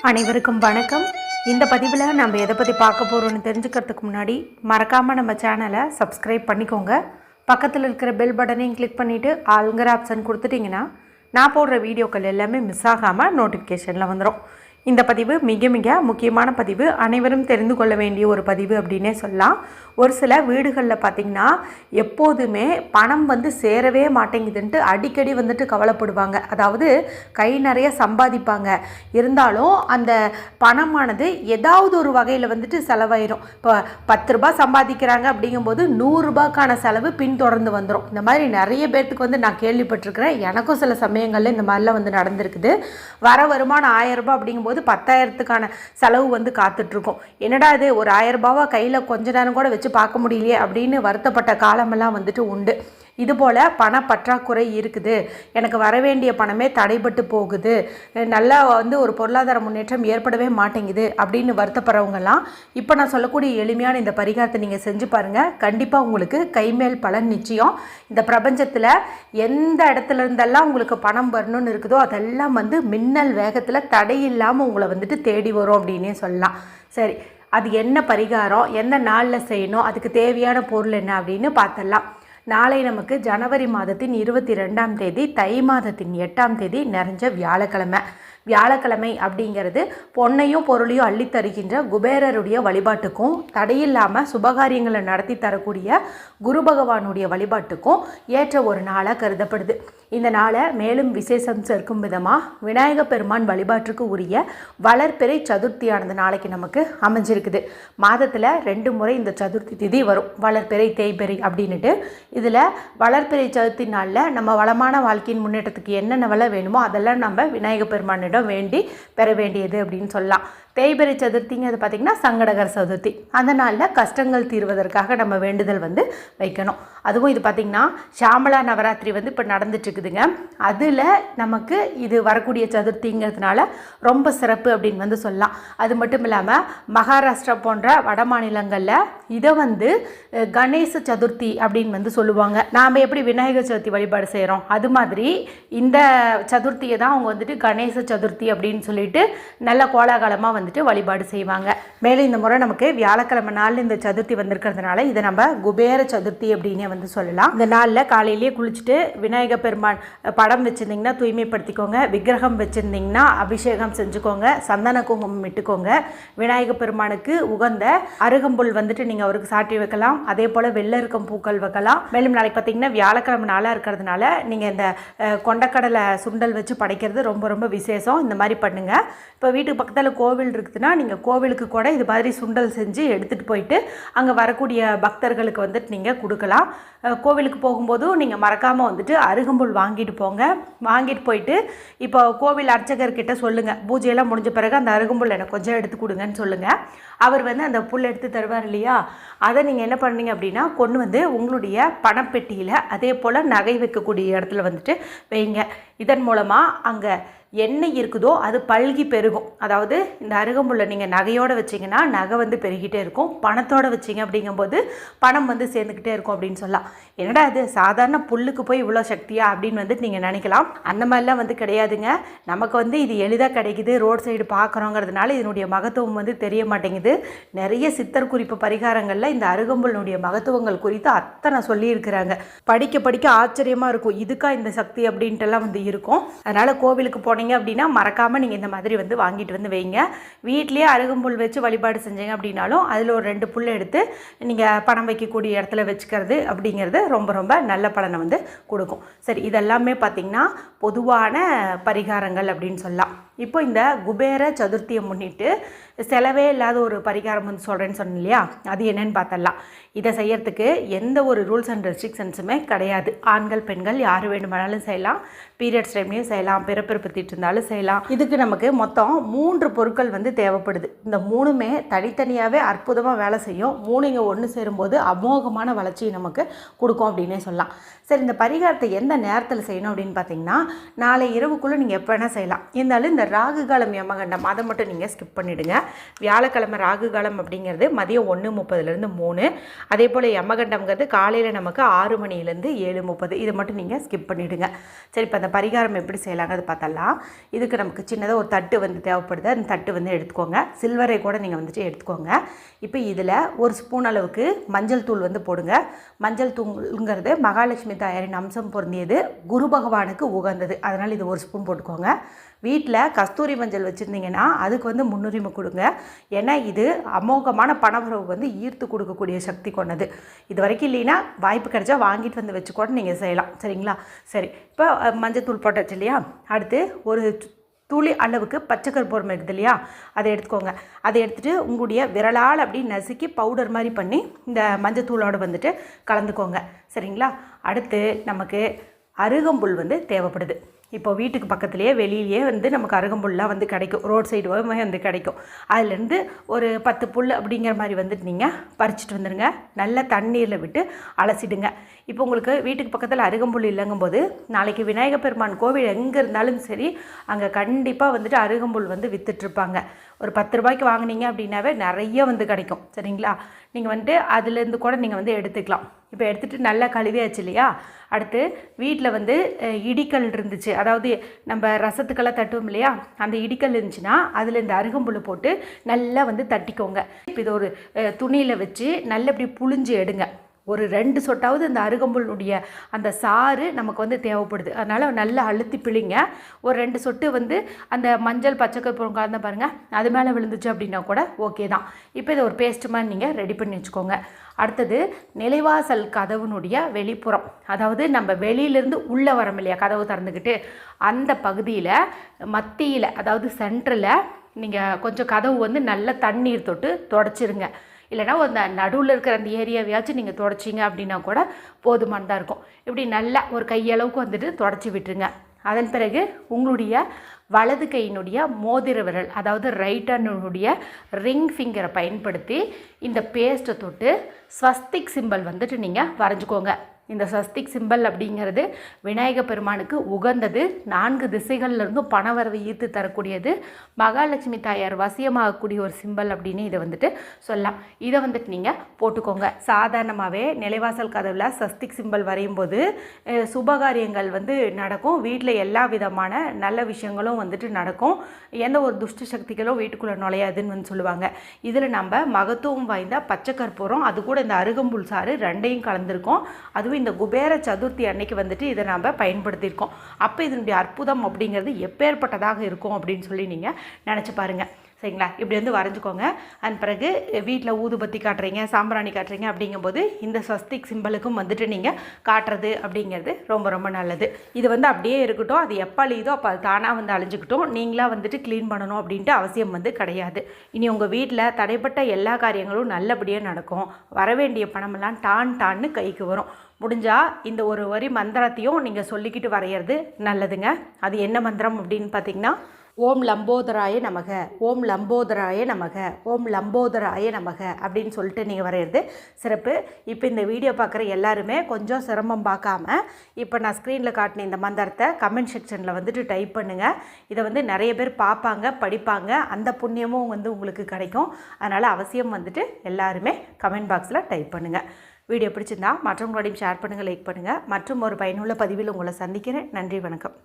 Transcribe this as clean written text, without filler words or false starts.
அனைவருக்கும் வணக்கம். இந்த பதிவில் நம்ம எதை பற்றி பார்க்க போகிறோன்னு தெரிஞ்சுக்கிறதுக்கு முன்னாடி மறக்காமல் நம்ம சேனலை சப்ஸ்கிரைப் பண்ணிக்கோங்க. பக்கத்தில் இருக்கிற பெல் பட்டனையும் கிளிக் பண்ணிவிட்டு ஆளுங்கிற ஆப்ஷன் கொடுத்துட்டிங்கன்னா நான் போடுற வீடியோக்கள் எல்லாமே மிஸ் ஆகாமல் நோட்டிஃபிகேஷனில் வந்துடும். இந்த பதிவு மிக மிக முக்கியமான பதிவு, அனைவரும் தெரிந்து கொள்ள வேண்டிய ஒரு பதிவு அப்படின்னே சொல்லலாம். ஒரு சில வீடுகளில் பார்த்திங்கன்னா எப்போதுமே பணம் சேரவே மாட்டேங்குதுன்ட்டு அடிக்கடி கவலைப்படுவாங்க. அதாவது கை நிறைய சம்பாதிப்பாங்க, இருந்தாலும் அந்த பணமானது ஏதாவது ஒரு வகையில் செலவாயிரும். இப்போ 10 ரூபாய் சம்பாதிக்கிறாங்க அப்படிங்கும்போது 100 ரூபாய்க்கான செலவு பின்தொடர்ந்து வந்துடும். இந்த மாதிரி நிறைய பேர்த்துக்கு நான் கேள்விப்பட்டிருக்கிறேன். எனக்கும் சில சமயங்களில் இந்த மாதிரிலாம் நடந்திருக்குது. வர வருமானம் 1000 ரூபாய் அப்படிங்கும்போது 10,000த்துக்கான செலவு காத்துட்ருக்கோம். என்னடா இது, ஒரு 1000 ரூபாவை கையில் கொஞ்ச நேரம் கூட வச்சு பார்க்க முடியலையே அப்படின்னு வருத்தப்பட்ட காலமெல்லாம் உண்டு. இதுபோல் பண பற்றாக்குறை இருக்குது, எனக்கு வர வேண்டிய பணமே தடைபட்டு போகுது, நல்லா ஒரு பொருளாதார முன்னேற்றம் ஏற்படவே மாட்டேங்குது அப்படின்னு வருத்தப்படுறவங்கெல்லாம் இப்போ நான் சொல்லக்கூடிய எளிமையான இந்த பரிகாரத்தை நீங்கள் செஞ்சு பாருங்கள். கண்டிப்பாக உங்களுக்கு கைமேல் பலன் நிச்சயம். இந்த பிரபஞ்சத்தில் எந்த இடத்துல இருந்தெல்லாம் உங்களுக்கு பணம் வரணும்னு இருக்குதோ அதெல்லாம் மின்னல் வேகத்தில் தடையில்லாமல் உங்களை தேடி வரும் அப்படின்னே சொல்லலாம். சரி, அது என்ன பரிகாரம், எந்த நாளில் செய்யணும், அதுக்கு தேவையான பொருள் என்ன அப்படின்னு பார்த்துடலாம். நாளை நமக்கு ஜனவரி மாதத்தின் 22ஆம் தேதி, தை மாதத்தின் 8ஆம் தேதி நிறைஞ்ச வியாழக்கிழமை. வியாழக்கிழமை அப்படிங்கிறது பொன்னையும் பொருளையும் அள்ளித்தருகின்ற குபேரருடைய வழிபாட்டுக்கும் தடையில்லாமல் சுபகாரியங்களை நடத்தி தரக்கூடிய குரு பகவானுடைய வழிபாட்டுக்கும் ஏற்ற ஒரு நாளாக கருதப்படுது. இந்த நாளை மேலும் விசேஷம் சேர்க்கும் விதமாக விநாயக பெருமான் வழிபாட்டுக்கு உரிய வளர்பிறை சதுர்த்தியானது நாளைக்கு நமக்கு அமைஞ்சிருக்குது. மாதத்தில் 2 முறை இந்த சதுர்த்தி திதி வரும், வளர்பிறை தேய்பிறை அப்படின்ட்டு. இதில் வளர்பிறை சதுர்த்தி நாளில் நம்ம வளமான வாழ்க்கையின் முன்னேற்றத்துக்கு என்னென்ன வள வேணுமோ அதெல்லாம் நம்ம விநாயக பெருமானிடம் வேண்டி பெற வேண்டியது அப்படின்னு சொல்லலாம். தேய்பிறை சதுர்த்திங்கிறது பார்த்திங்கன்னா சங்கடகர சதுர்த்தி. அந்த நாளில் கஷ்டங்கள் தீர்வதற்காக நம்ம வேண்டுதல் வைக்கணும். அதுவும் இது பார்த்திங்கன்னா ஷாமலா நவராத்திரி இப்போ நடந்துட்டுருக்குதுங்க. அதில் நமக்கு இது வரக்கூடிய சதுர்த்திங்கிறதுனால ரொம்ப சிறப்பு அப்படின்னு சொல்லலாம். அது மட்டும் இல்லாமல் மகாராஷ்டிரா போன்ற வட மாநிலங்களில் இதை கணேச சதுர்த்தி அப்படின்னு சொல்லுவாங்க. நாம் எப்படி விநாயகர் சதுர்த்தி வழிபாடு செய்கிறோம் அது மாதிரி இந்த சதுர்த்தியை தான் அவங்க கணேச சதுர்த்தி அப்படின்னு சொல்லிட்டு நல்ல கோலாகலமாக வழிபாடு செய்வாங்க. மேலும் இந்த முறை நமக்கு வியாழக்கிழமை நாள் இந்த சதுர்த்தி வந்திருக்கிறதுனால இதை நம்ம குபேர சதுர்த்தி அப்படின்னே சொல்லலாம். இந்த நாளில் காலையிலேயே குளிச்சுட்டு விநாயகர் பெருமான் படம் வச்சுருந்தீங்கன்னா தூய்மைப்படுத்திக்கோங்க, விக்கிரகம் வச்சுருந்தீங்கன்னா அபிஷேகம் செஞ்சுக்கோங்க, சந்தன குங்குமம் இட்டுக்கோங்க. விநாயகர் பெருமானுக்கு உகந்த அருகம்புல் நீங்கள் அவருக்கு சாட்டி வைக்கலாம். அதே போல் வெள்ளை இருக்கும் பூக்கள் வைக்கலாம். மேலும் நாளைக்கு பார்த்தீங்கன்னா வியாழக்கிழமை நாளாக இருக்கிறதுனால நீங்கள் இந்த கொண்டக்கடலை சுண்டல் வச்சு படைக்கிறது ரொம்ப ரொம்ப விசேஷம். இந்த மாதிரி பண்ணுங்கள். இப்போ வீட்டுக்கு பக்கத்தில் கோவில் இருக்குதுன்னா நீங்கள் கோவிலுக்கு கூட இது மாதிரி சுண்டல் செஞ்சு எடுத்துகிட்டு போயிட்டு அங்கே வரக்கூடிய பக்தர்களுக்கு நீங்கள் கொடுக்கலாம். கோவிலுக்கு போகும்போதும் நீங்கள் மறக்காமல் அருகம்புல் வாங்கிட்டு போங்க. வாங்கிட்டு போயிட்டு இப்போ கோவில் அர்ச்சகர்கிட்ட சொல்லுங்கள், பூஜையெல்லாம் முடிஞ்ச பிறகு அந்த அருகம்புல் எனக்கு கொஞ்சம் எடுத்து கொடுங்கன்னு சொல்லுங்கள். அவர் அந்த புல் எடுத்து தருவார் இல்லையா, அதை நீங்கள் என்ன பண்ணீங்க அப்படின்னா கொண்டு உங்களுடைய பணப்பெட்டியில் அதே போல் நகை வைக்கக்கூடிய இடத்துல வைங்க. இதன் மூலமாக அங்கே என்ன இருக்குதோ அது பல்கி பெருகும். அதாவது இந்த அருகம்புல்லை நீங்கள் நகையோடு வச்சிங்கன்னா நகை பெருகிட்டே இருக்கும், பணத்தோடு வச்சிங்க அப்படிங்கும்போது பணம் சேர்ந்துக்கிட்டே இருக்கும் அப்படின்னு சொல்லலாம். என்னடா அது சாதாரண புல்லுக்கு போய் இவ்வளோ சக்தியா அப்படின்னு நீங்கள் நினைக்கலாம். அந்த மாதிரிலாம் கிடையாதுங்க. நமக்கு இது எளிதாக கிடைக்குது, ரோட் சைடு பார்க்குறோங்கிறதுனால இதனுடைய மகத்துவம் தெரிய மாட்டேங்குது. நிறைய சித்தர் குறிப்பு பரிகாரங்களில் இந்த அருகம்புல்னுடைய மகத்துவங்கள் குறித்து அத்தனை சொல்லியிருக்கிறாங்க. படிக்க படிக்க ஆச்சரியமாக இருக்கும், இதுக்கா இந்த சக்தி அப்படின்ட்டுலாம் இருக்கும். அதனால் கோவிலுக்கு போனீங்க அப்படின்னா மறக்காமல் நீங்கள் இந்த மாதிரி வாங்கிட்டு வைங்க. வீட்லேயே அருகம்புல் வச்சு வழிபாடு செஞ்சீங்க அப்படின்னாலும் அதில் ஒரு 2 புல் எடுத்து நீங்கள் பணம் வைக்கக்கூடிய இடத்துல வச்சுக்கிறது அப்படிங்கிறது ரொம்ப ரொம்ப நல்ல பலனை கொடுக்கும். சரி, இதெல்லாமே பார்த்திங்கன்னா பொதுவான பரிகாரங்கள் அப்படின்னு சொல்லலாம். இப்போ இந்த குபேர சதுர்த்தியை முன்னிட்டு செலவே இல்லாத ஒரு பரிகாரம் சொல்கிறேன்னு சொன்னேன் இல்லையா, அது என்னன்னு பார்த்தலாம். இதை செய்யறதுக்கு எந்த ஒரு ரூல்ஸ் அண்ட் ரெஸ்ட்ரிக்ஷன்ஸுமே கிடையாது. ஆண்கள் பெண்கள் யார் வேணுமானாலும் செய்யலாம். பீரியட்ஸ் டைம்லேயும் செய்யலாம், பிறப்பிறப்பு பற்றிட்டு இருந்தாலும் செய்யலாம். இதுக்கு நமக்கு மொத்தம் 3 பொருட்கள் தேவைப்படுது. இந்த 3மே தனித்தனியாகவே அற்புதமாக வேலை செய்யும். 3 இங்கே ஒன்று சேரும்போது அமோகமான வளர்ச்சியை நமக்கு கொடுக்கும் அப்படின்னே சொல்லலாம். சரி, இந்த பரிகாரத்தை எந்த நேரத்தில் செய்யணும் அப்படின்னு பார்த்தீங்கன்னா நாளை இரவுக்குள்ளே நீங்கள் எப்போ வேணால் செய்யலாம். இருந்தாலும் இந்த ராகு காலம் யமகண்டம் அதை மட்டும் நீங்கள் ஸ்கிப் பண்ணிவிடுங்க. வியாழக்கிழமை ராகு காலம் அப்படிங்கிறது மதியம் 1:30லேருந்து 3. அதே போல் யமகண்டம்ங்கிறது காலையில் நமக்கு 6 மணிலேருந்து 7:30. இதை மட்டும் நீங்கள் ஸ்கிப் பண்ணிவிடுங்க. சரி, இப்போ அந்த பரிகாரம் எப்படி செய்யலாங்க அது பார்த்தலாம். இதுக்கு நமக்கு சின்னதாக ஒரு தட்டு வந்து தேவைப்படுது. அந்த தட்டு வந்து எடுத்துக்கோங்க. சில்வரை கூட நீங்கள் வந்துட்டு எடுத்துக்கோங்க. இப்போ இதில் 1 ஸ்பூன் அளவுக்கு மஞ்சள் தூள் வந்து போடுங்க. மஞ்சள் தூளுங்கிறது மகாலட்சுமி தாயாரின் அம்சம் பொருந்தியது, குரு பகவானுக்கு உகந்தது. அதனால் இது 1 ஸ்பூன் போட்டுக்கோங்க. வீட்டில் கஸ்தூரி மஞ்சள் வச்சுருந்தீங்கன்னா அதுக்கு வந்து முன்னுரிமை கொடுங்க. ஏன்னா இது அமோகமான பணவரவு வந்து ஈர்த்து கொடுக்கக்கூடிய சக்தி கொண்டது. இது வரைக்கும் இல்லைன்னா வாய்ப்பு கிடைச்சா வாங்கிட்டு வந்து வச்சு கூட நீங்கள் செய்யலாம். சரிங்களா? சரி, இப்போ மஞ்சள் தூள் போட்டாச்சு இல்லையா? அடுத்து ஒரு துளி அளவுக்கு பச்சை கற்பூரம் இருக்குது இல்லையா, அதை எடுத்துக்கோங்க. அதை எடுத்துகிட்டு உங்களுடைய விரலால் அப்படி நசுக்கி பவுடர் மாதிரி பண்ணி இந்த மஞ்சள் தூளோடு வந்துட்டு கலந்துக்கோங்க. சரிங்களா? அடுத்து நமக்கு அருகம்புல் வந்து தேவைப்படுது. இப்போ வீட்டுக்கு பக்கத்துலேயே வெளியிலேயே வந்து நமக்கு அருகம்புல்லாம் வந்து கிடைக்கும். ரோட் சைடு வந்து கிடைக்கும். அதுலேருந்து ஒரு 10 புல் அப்படிங்கிற மாதிரி வந்துட்டு நீங்கள் பறிச்சுட்டு வந்துடுங்க. நல்லா தண்ணீரில் விட்டு அலசிடுங்க. இப்போ உங்களுக்கு வீட்டுக்கு பக்கத்தில் அருகம்புல் இல்லைங்கும்போது நாளைக்கு விநாயகர் பெருமான் கோவில் எங்கே இருந்தாலும் சரி, அங்கே கண்டிப்பாக வந்துட்டு அருகம்புல் வந்து விற்றுட்ருப்பாங்க. ஒரு 10 ரூபாய்க்கு வாங்கினீங்க அப்படின்னாவே நிறைய வந்து கிடைக்கும். சரிங்களா? நீங்கள் வந்துட்டு அதுலேருந்து கூட நீங்கள் வந்து எடுத்துக்கலாம். இப்போ எடுத்துகிட்டு நல்லா கழுவியாச்சு இல்லையா? அடுத்து வீட்டில் வந்து இடிக்கல் இருந்துச்சு, அதாவது நம்ம ரசத்துக்கெல்லாம் தட்டுவோம் இல்லையா, அந்த இடிக்கல் இருந்துச்சுன்னா அதில் இந்த அருகம்புல் போட்டு நல்லா வந்து தட்டிக்கோங்க. இப்போ இது ஒரு துணியில் வச்சு நல்லா இப்படி புழிஞ்சு எடுங்க. ஒரு 2 சொட்டாவது இந்த அருகம்புல்லுடைய அந்த சாறு நமக்கு வந்து தேவைப்படுது. அதனால் நல்லா அழுத்தி பிழிங்க. ஒரு 2 சொட்டு வந்து அந்த மஞ்சள் பச்சை கற்பூரம் கலந்து பாருங்கள், அது மேலே விழுந்துச்சு அப்படின்னா கூட ஓகே தான். இப்போ இதை ஒரு பேஸ்ட் மாதிரி நீங்கள் ரெடி பண்ணி வச்சுக்கோங்க. அடுத்தது நிலைவாசல் கதவுனுடைய வெளிப்புறம், அதாவது நம்ம வெளியிலேருந்து உள்ளே வரோம் இல்லையா, கதவு திறந்துக்கிட்டு அந்த பகுதியில் மத்தியில், அதாவது சென்டரில் நீங்கள் கொஞ்சம் கதவு வந்து நல்ல தண்ணீர் தொட்டு தொடச்சிருங்க. இல்லைனா அந்த நடுவில் இருக்கிற அந்த ஏரியாவையாச்சும் நீங்கள் தொடச்சிங்க அப்படின்னா கூட போதுமானதாக இருக்கும். இப்படி நல்லா ஒரு கையளவுக்கு வந்துட்டு தொடச்சி விட்டுருங்க. அதன் பிறகு உங்களுடைய வலது கையினுடைய மோதிர விரல், அதாவது ரைட் ஹேண்டுடைய ரிங் ஃபிங்கரை பயன்படுத்தி இந்த பேஸ்ட்டை தொட்டு ஸ்வஸ்திக் சிம்பல் வந்துட்டு நீங்கள் வரைஞ்சிக்கோங்க. இந்த ஸ்வஸ்திக் சிம்பல் அப்படிங்கிறது விநாயகர் பெருமானுக்கு உகந்தது. 4 திசைகள்லேருந்தும் பணவரவை ஈர்த்து தரக்கூடியது. மகாலட்சுமி தாயார் வசியமாகக்கூடிய ஒரு சிம்பல் அப்படின்னு இதை வந்துட்டு சொல்லலாம். இதை வந்துட்டு நீங்கள் போட்டுக்கோங்க. சாதாரணமாகவே நிலைவாசல் கதவில் ஸ்வஸ்திக் சிம்பல் வரையும் போது சுபகாரியங்கள் வந்து நடக்கும். வீட்டில் எல்லா விதமான நல்ல விஷயங்களும் வந்துட்டு நடக்கும். எந்த ஒரு துஷ்ட சக்திகளும் வீட்டுக்குள்ளே நுழையாதுன்னு வந்து சொல்லுவாங்க. இதில் நம்ம மகத்துவம் வாய்ந்த பச்சை கற்பூரம், அது கூட இந்த அருகம்புல் சாறு 2ஐயும் கலந்துருக்கோம். அதுவும் இந்த குபேர சதுர்த்தி அன்னைக்கு வந்துட்டு இதை நாம் பயன்படுத்தியிருக்கோம். அப்போ இதனுடைய அற்புதம் அப்படிங்கிறது எப்பேற்பட்டதாக இருக்கும் அப்படின்னு சொல்லி நீங்கள் நினச்சி பாருங்கள். சரிங்களா? இப்படி வந்து வரைஞ்சிக்கோங்க. அதன் பிறகு வீட்டில் ஊதுபத்தி காட்டுறீங்க, சாம்பிராணி காட்டுறீங்க அப்படிங்கும்போது இந்த ஸ்வஸ்திக் சிம்பலுக்கும் வந்துட்டு நீங்கள் காட்டுறது அப்படிங்கிறது ரொம்ப ரொம்ப நல்லது. இது வந்து அப்படியே இருக்கட்டும். அது எப்போ அழியுதோ அப்போ அது தானாக வந்து அழிஞ்சிக்கிட்டோம். நீங்களாக வந்துட்டு க்ளீன் பண்ணணும் அப்படின்ட்டு அவசியம் வந்து கிடையாது. இனி உங்கள் வீட்டில் தடைப்பட்ட எல்லா காரியங்களும் நல்லபடியாக நடக்கும். வரவேண்டிய பணமெல்லாம் டான்னு கைக்கு வரும். முடிஞ்சால் இந்த ஒரு வரி மந்திரத்தையும் நீங்கள் சொல்லிக்கிட்டு வரைகிறது நல்லதுங்க. அது என்ன மந்திரம் அப்படின்னு பார்த்தீங்கன்னா, ஓம் லம்போதராய நமக, ஓம் லம்போதராய நமக, ஓம் லம்போதராய நமக அப்படின்னு சொல்லிட்டு நீங்கள் வரைகிறது சிறப்பு. இப்போ இந்த வீடியோ பார்க்குற எல்லாருமே கொஞ்சம் சிரமம் பார்க்காம இப்போ நான் ஸ்க்ரீனில் காட்டின இந்த மந்திரத்தை கமெண்ட் செக்ஷனில் வந்துட்டு டைப் பண்ணுங்கள். இதை வந்து நிறைய பேர் பார்ப்பாங்க, படிப்பாங்க. அந்த புண்ணியமும் வந்து உங்களுக்கு கிடைக்கும். அதனால் அவசியம் வந்துட்டு எல்லாருமே கமெண்ட் பாக்ஸில் டைப் பண்ணுங்கள். வீடியோ பிடிச்சிருந்தா மற்றவங்களோடையும் ஷேர் பண்ணுங்கள், லைக் பண்ணுங்கள். மற்றும் ஒரு பயனுள்ள பதிவில் உங்களை சந்திக்கிறேன். நன்றி, வணக்கம்.